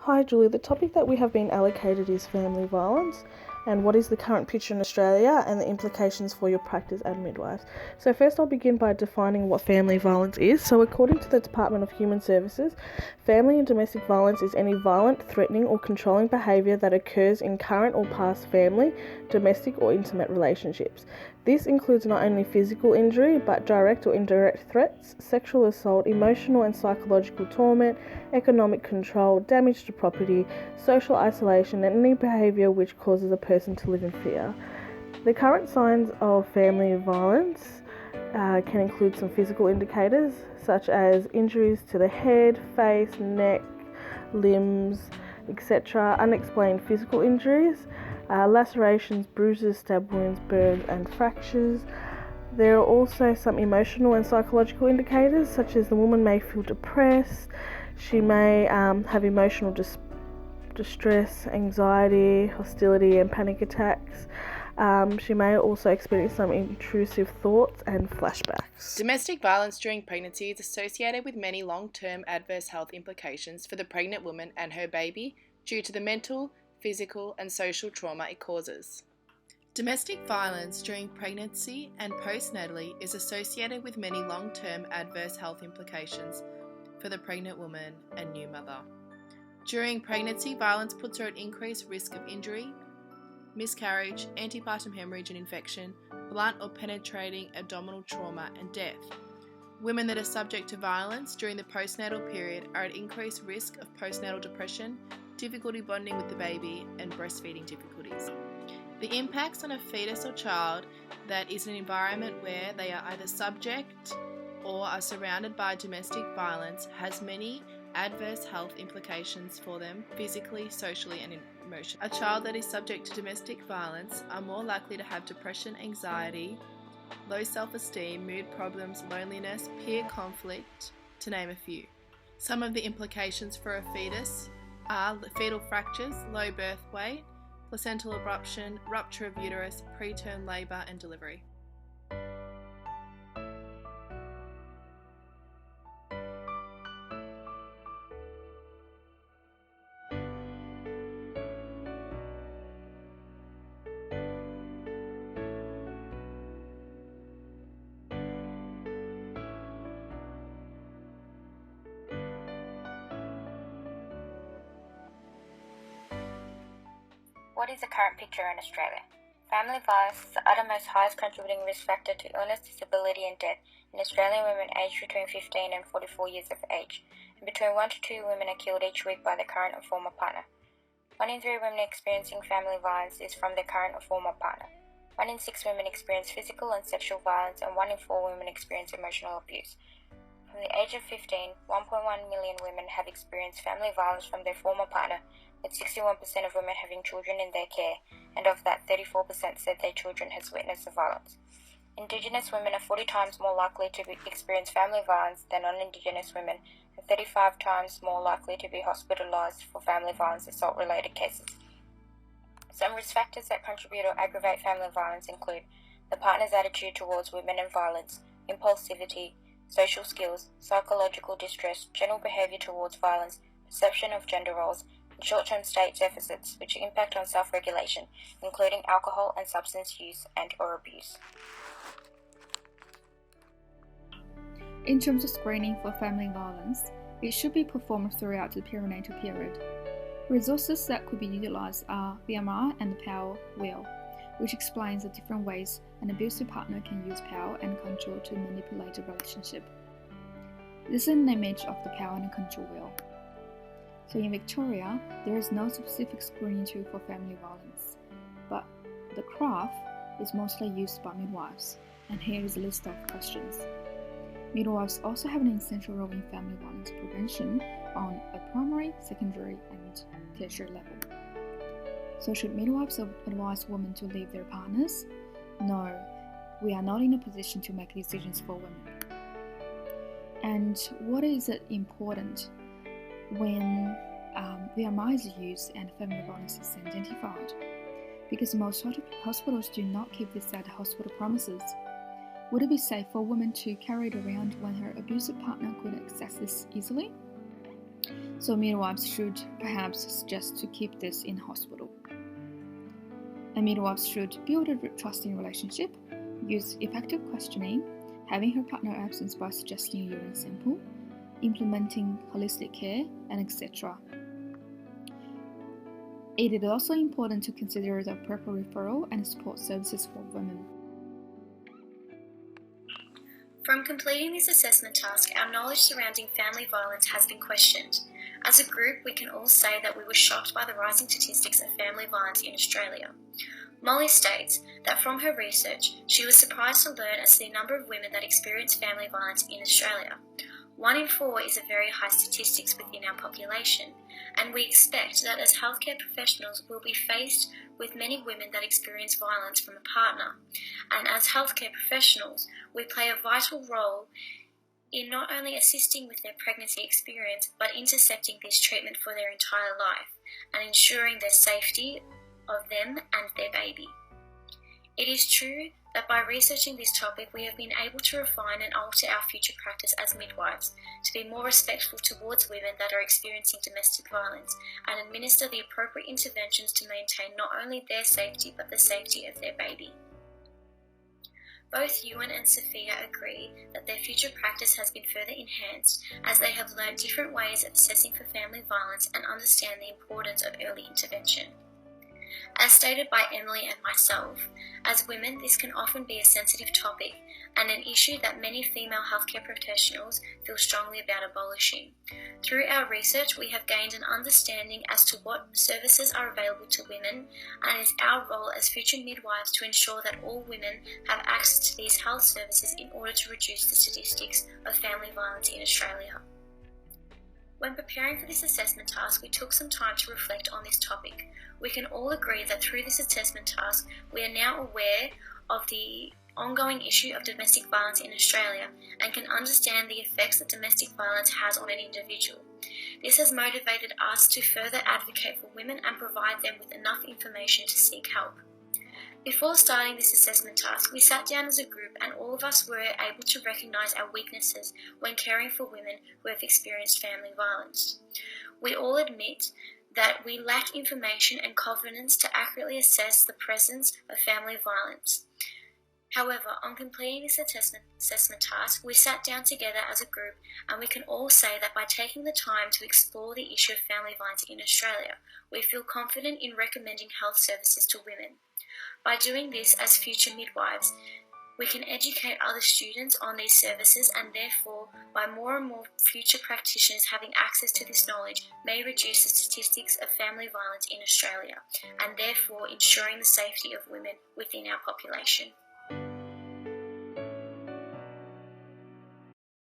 Hi Julie, the topic that we have been allocated is family violence and what is the current picture in Australia and the implications for your practice as midwives. So first I'll begin by defining what family violence is. So according to the Department of Human Services, family and domestic violence is any violent, threatening or controlling behaviour that occurs in current or past family, domestic or intimate relationships. This includes not only physical injury but direct or indirect threats, sexual assault, emotional and psychological torment, economic control, damage to property, social isolation and any behaviour which causes a person to live in fear. The current signs of family violence can include some physical indicators such as injuries to the head, face, neck, limbs, etc., unexplained physical injuries, lacerations, bruises, stab wounds, burns and fractures. There are also some emotional and psychological indicators such as the woman may feel depressed, she may have emotional distress, anxiety, hostility and panic attacks. She may also experience some intrusive thoughts and flashbacks. Domestic violence during pregnancy is associated with many long-term adverse health implications for the pregnant woman and her baby due to the mental, physical and social trauma it causes. Domestic violence during pregnancy and postnatally is associated with many long-term adverse health implications for the pregnant woman and new mother. During pregnancy, violence puts her at increased risk of injury, miscarriage, antepartum hemorrhage and infection, blunt or penetrating abdominal trauma and death. Women that are subject to violence during the postnatal period are at increased risk of postnatal depression, difficulty bonding with the baby and breastfeeding difficulties. The impacts on a fetus or child that is in an environment where they are either subject or are surrounded by domestic violence has many adverse health implications for them physically, socially and emotionally. A child that is subject to domestic violence are more likely to have depression, anxiety, low self-esteem, mood problems, loneliness, peer conflict, to name a few. Some of the implications for a fetus are fetal fractures, low birth weight, placental abruption, rupture of uterus, preterm labour and delivery. What is the current picture in Australia? Family violence is the uttermost highest contributing risk factor to illness, disability and death in Australian women aged between 15 and 44 years of age, and between 1 to 2 women are killed each week by their current or former partner. 1 in 3 women experiencing family violence is from their current or former partner. 1 in 6 women experience physical and sexual violence and 1 in 4 women experience emotional abuse. From the age of 15, 1.1 million women have experienced family violence from their former partner, with 61% of women having children in their care, and of that 34% said their children has witnessed the violence. Indigenous women are 40 times more likely to experience family violence than non-Indigenous women, and 35 times more likely to be hospitalised for family violence assault-related cases. Some risk factors that contribute or aggravate family violence include the partner's attitude towards women and violence, impulsivity, social skills, psychological distress, general behaviour towards violence, perception of gender roles, and short-term state deficits which impact on self-regulation, including alcohol and substance use and/or abuse. In terms of screening for family violence, it should be performed throughout the perinatal period. Resources that could be utilised are BMI and the power wheel, which explains the different ways an abusive partner can use power and control to manipulate a relationship. This is an image of the power and control wheel. So in Victoria, there is no specific screening tool for family violence, but the graph is mostly used by midwives, and here is a list of questions. Midwives also have an essential role in family violence prevention on a primary, secondary and tertiary level. So should midwives advise women to leave their partners? No, we are not in a position to make decisions for women. And what is important when VMI is used and family violence is identified? Because most hospitals do not keep this at hospital premises. Would it be safe for a woman to carry it around when her abusive partner could access this easily? so midwives should perhaps suggest to keep this in hospital. And midwives should build a trusting relationship, use effective questioning, having her partner absent by suggesting a urine sample, implementing holistic care, and etc. It is also important to consider the proper referral and support services for women. From completing this assessment task, our knowledge surrounding family violence has been questioned. As a group, we can all say that we were shocked by the rising statistics of family violence in Australia. Molly states that from her research, she was surprised to learn as to the number of women that experience family violence in Australia. 1 in 4 is a very high statistics within our population, and we expect that as healthcare professionals we'll be faced with many women that experience violence from a partner. And as healthcare professionals, we play a vital role in not only assisting with their pregnancy experience, but intercepting this treatment for their entire life and ensuring their safety of them and their baby. It is true that by researching this topic, we have been able to refine and alter our future practice as midwives to be more respectful towards women that are experiencing domestic violence and administer the appropriate interventions to maintain not only their safety but the safety of their baby. Both Ewan and Sophia agree that their future practice has been further enhanced as they have learned different ways of assessing for family violence and understand the importance of early intervention. As stated by Emily and myself, as women this can often be a sensitive topic and an issue that many female healthcare professionals feel strongly about abolishing. Through our research we have gained an understanding as to what services are available to women, and it is our role as future midwives to ensure that all women have access to these health services in order to reduce the statistics of family violence in Australia. When preparing for this assessment task, we took some time to reflect on this topic. We can all agree that through this assessment task, we are now aware of the ongoing issue of domestic violence in Australia and can understand the effects that domestic violence has on an individual. This has motivated us to further advocate for women and provide them with enough information to seek help. Before starting this assessment task, we sat down as a group and all of us were able to recognise our weaknesses when caring for women who have experienced family violence. We all admit that we lack information and confidence to accurately assess the presence of family violence. However, on completing this assessment task, we sat down together as a group and we can all say that by taking the time to explore the issue of family violence in Australia, we feel confident in recommending health services to women. By doing this as future midwives, we can educate other students on these services, and therefore, by more and more future practitioners having access to this knowledge may reduce the statistics of family violence in Australia, and therefore ensuring the safety of women within our population.